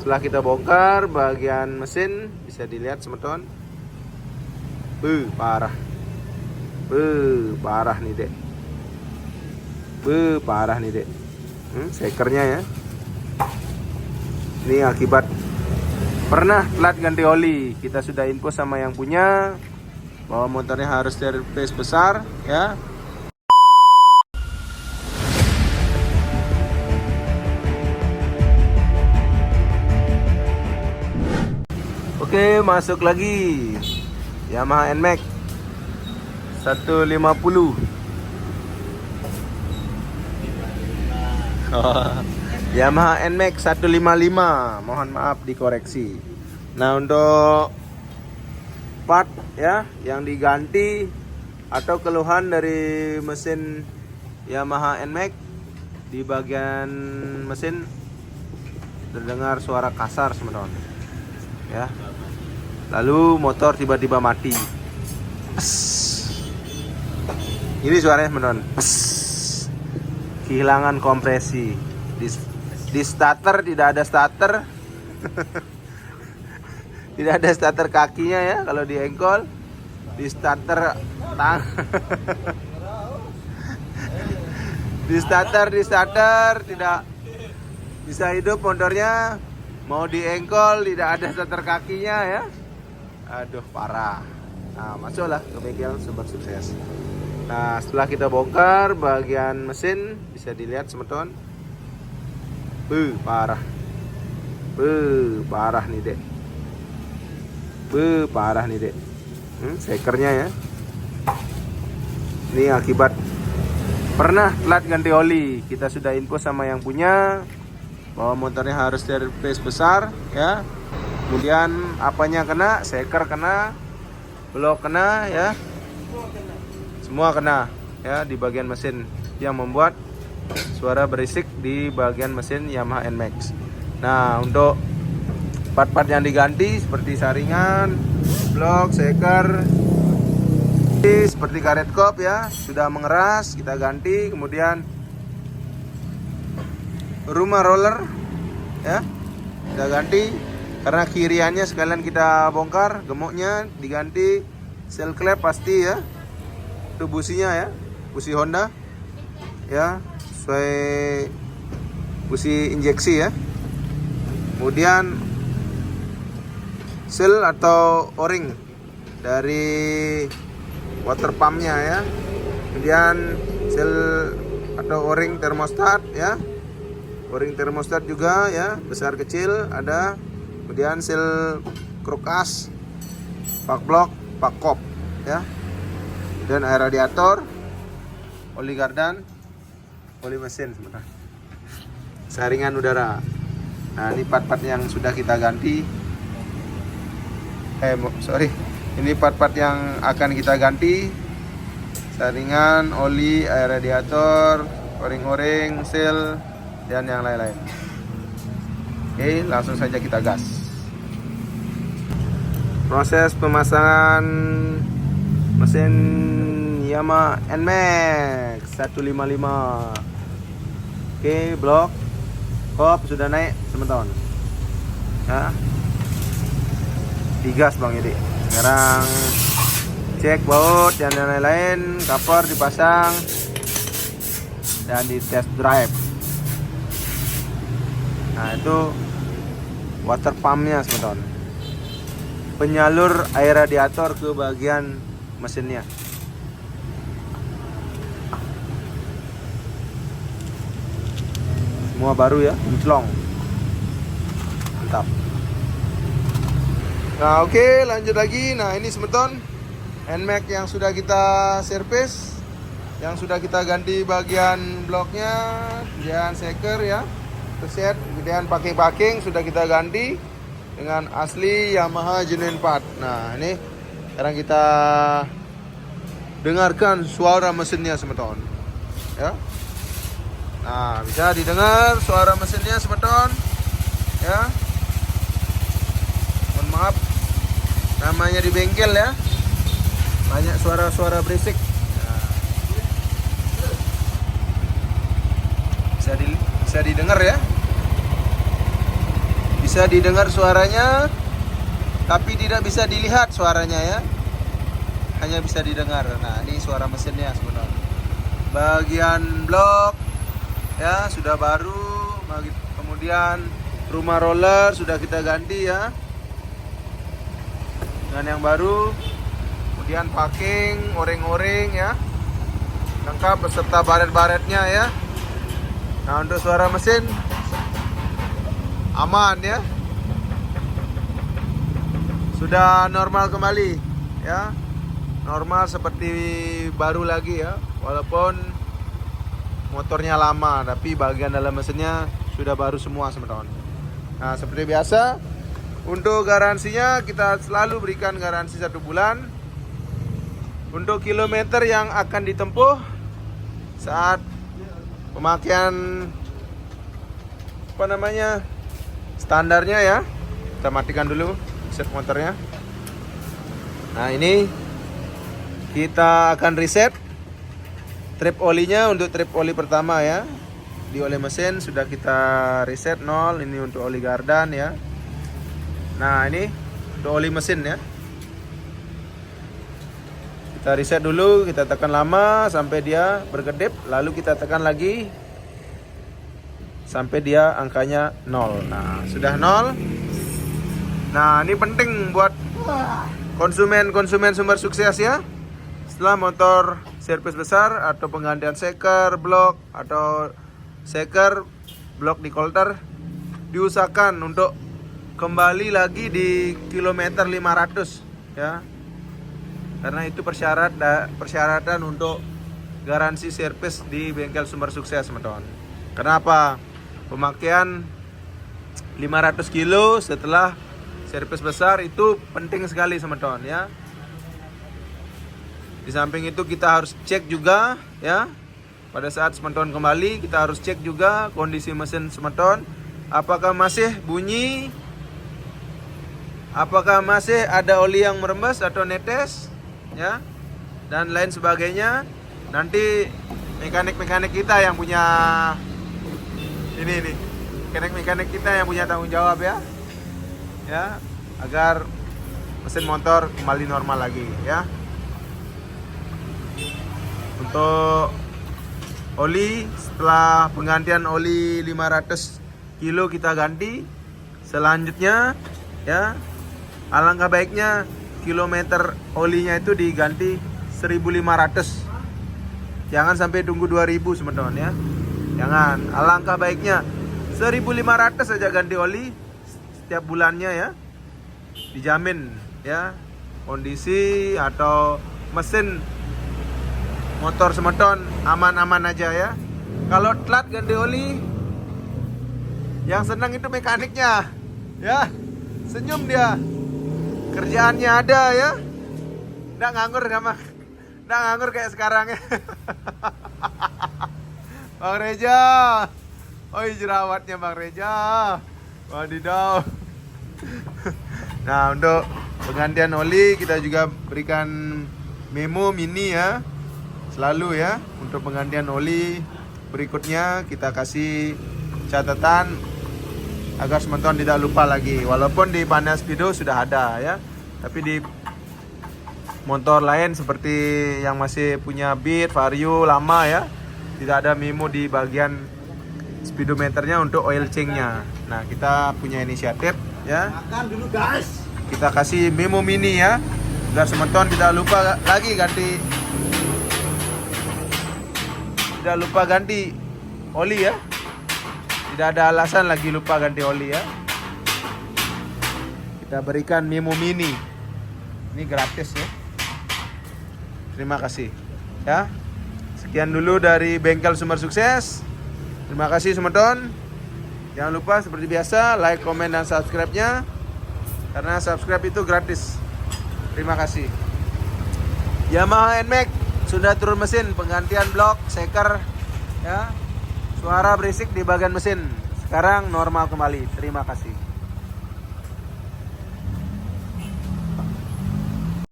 setelah kita bongkar bagian mesin, bisa dilihat teman-teman. Parah. Parah nih dek. Parah nih dek. Sekernya ya. Ini akibat pernah telat ganti oli. Kita sudah info sama yang punya bahwa motornya harus servis besar ya. Oke, masuk lagi Yamaha NMAX 150. Yamaha NMAX 155, mohon maaf dikoreksi. Nah, untuk part ya yang diganti atau keluhan dari mesin Yamaha NMAX, di bagian mesin terdengar suara kasar teman-teman ya. Lalu motor tiba-tiba mati. Ini suaranya teman-teman. Kehilangan kompresi. Di starter tidak ada starter. Tidak ada starter kakinya ya kalau di engkol. Di starter tang. Di starter tidak bisa hidup motornya. Mau di engkol tidak ada starter kakinya ya. Aduh, parah. Nah, masuklah ke bengkel Super Sukses. Nah, setelah kita bongkar bagian mesin, bisa dilihat teman-teman. Parah. Parah nih dek. Parah nih dek. Sekernya ya. Ini akibat pernah telat ganti oli. Kita sudah info sama yang punya bahwa motornya harus servis besar ya. Kemudian apanya kena, seker kena, blok kena ya. Semua kena ya di bagian mesin yang membuat suara berisik di bagian mesin Yamaha NMAX. Nah, untuk part-part yang diganti seperti saringan, blok, seker, seperti karet kop ya, sudah mengeras, kita ganti. Kemudian rumah roller ya, kita ganti. Karena kiriannya sekalian kita bongkar, gemuknya diganti, seal clamp pasti ya. Itu businya ya, busi Honda ya, sesuai busi injeksi ya. Kemudian seal atau o-ring dari water pumpnya ya. Kemudian seal atau o-ring termostat ya, o-ring termostat juga ya, besar kecil ada. Kemudian seal krukas, pak blok, pak kop ya. Dan air radiator, oli gardan, oli mesin sebentar. Saringan udara. Nah, ini part-part yang sudah kita ganti. Ini part-part yang akan kita ganti. Saringan, oli, air radiator, o-ring, seal, dan yang lain-lain. Oke, langsung saja kita gas. Proses pemasangan mesin Yamaha NMAX 155. Oke, blok kop sudah naik teman-teman ya. Digas Bang Yedi. Sekarang cek baut dan lain-lain, cover dipasang dan di test drive. Nah, itu water pumpnya teman-teman, penyalur air radiator ke bagian mesinnya. Semua baru ya, kinclong, mantap. Nah, oke, lanjut lagi. Nah, ini teman-teman NMAX yang sudah kita servis, yang sudah kita ganti bagian bloknya, kemudian seker ya, reset, kemudian packing sudah kita ganti dengan asli Yamaha genuine part. Nah, ini sekarang kita dengarkan suara mesinnya teman-teman ya. Nah, bisa didengar suara mesinnya teman-teman ya. Mohon maaf, namanya di bengkel ya, banyak suara-suara berisik. Nah, bisa didengar ya. Bisa didengar suaranya, tapi tidak bisa dilihat suaranya ya. Hanya bisa didengar. Nah, ini suara mesinnya sebenarnya. Bagian blok ya sudah baru. Kemudian rumah roller sudah kita ganti ya dengan yang baru. Kemudian packing, oring-oring ya, lengkap beserta baret-baretnya ya. Nah, untuk suara mesin aman ya, sudah normal kembali ya, normal seperti baru lagi ya, walaupun motornya lama tapi bagian dalam mesinnya sudah baru semua teman-teman. Nah, seperti biasa untuk garansinya kita selalu berikan garansi 1 bulan. Untuk kilometer yang akan ditempuh saat pemakaian standarnya ya, kita matikan dulu reset motornya. Nah, ini kita akan reset trip olinya. Untuk trip oli pertama ya, di oli mesin sudah kita reset 0. Ini untuk oli gardan ya. Nah, ini untuk oli mesin ya, kita reset dulu, kita tekan lama sampai dia berkedip, lalu kita tekan lagi sampai dia angkanya 0. Nah, sudah 0. Nah, ini penting buat konsumen sumber sukses ya. Setelah motor servis besar atau penggantian seker blok atau seker blok di kolter, diusahakan untuk kembali lagi di kilometer 500 ya. Karena itu persyaratan untuk garansi servis di bengkel sumber sukses teman-teman. Kenapa? Pemakaian 500 kilo setelah servis besar itu penting sekali teman-teman ya. Di samping itu kita harus cek juga ya, pada saat teman-teman kembali kita harus cek juga kondisi mesin teman-teman, apakah masih bunyi, apakah masih ada oli yang merembes atau netes ya, dan lain sebagainya. Nanti mekanik kita yang punya ini mekanik kita yang punya tanggung jawab ya, agar mesin motor kembali normal lagi ya. Untuk oli, setelah penggantian oli 500 kilo kita ganti, selanjutnya ya, alangkah baiknya kilometer olinya itu diganti 1.500. Jangan sampai tunggu 2.000 teman-teman ya. Jangan, alangkah baiknya 1.500 saja ganti oli setiap bulannya ya. Dijamin ya, kondisi atau mesin motor semeton aman-aman aja ya. Kalau telat ganti oli, yang senang itu mekaniknya ya, senyum dia, kerjaannya ada ya, nggak nganggur kayak sekarang ya. Bang Reja, oi jerawatnya Bang Reja, wadidaw. Nah, untuk penggantian oli kita juga berikan memo mini ya, selalu ya. Untuk penggantian oli berikutnya kita kasih catatan agar teman-teman tidak lupa lagi. Walaupun di panel speedo sudah ada ya, tapi di motor lain seperti yang masih punya Beat, Vario lama ya, tidak ada memo di bagian speedometernya untuk oil change-nya. Nah, kita punya inisiatif ya, makan dulu guys, kita kasih memo mini ya, agar teman-teman tidak lupa ganti oli ya. Tidak ada alasan lagi lupa ganti oli ya. Kita berikan memo mini, ini gratis ya. Terima kasih ya. Sekian dulu dari bengkel sumber sukses. Terima kasih teman-teman. Jangan lupa seperti biasa like, komen, dan subscribe-nya, karena subscribe itu gratis. Terima kasih. Yamaha NMAX sudah turun mesin, penggantian blok, seker ya. Suara berisik di bagian mesin sekarang normal kembali. Terima kasih.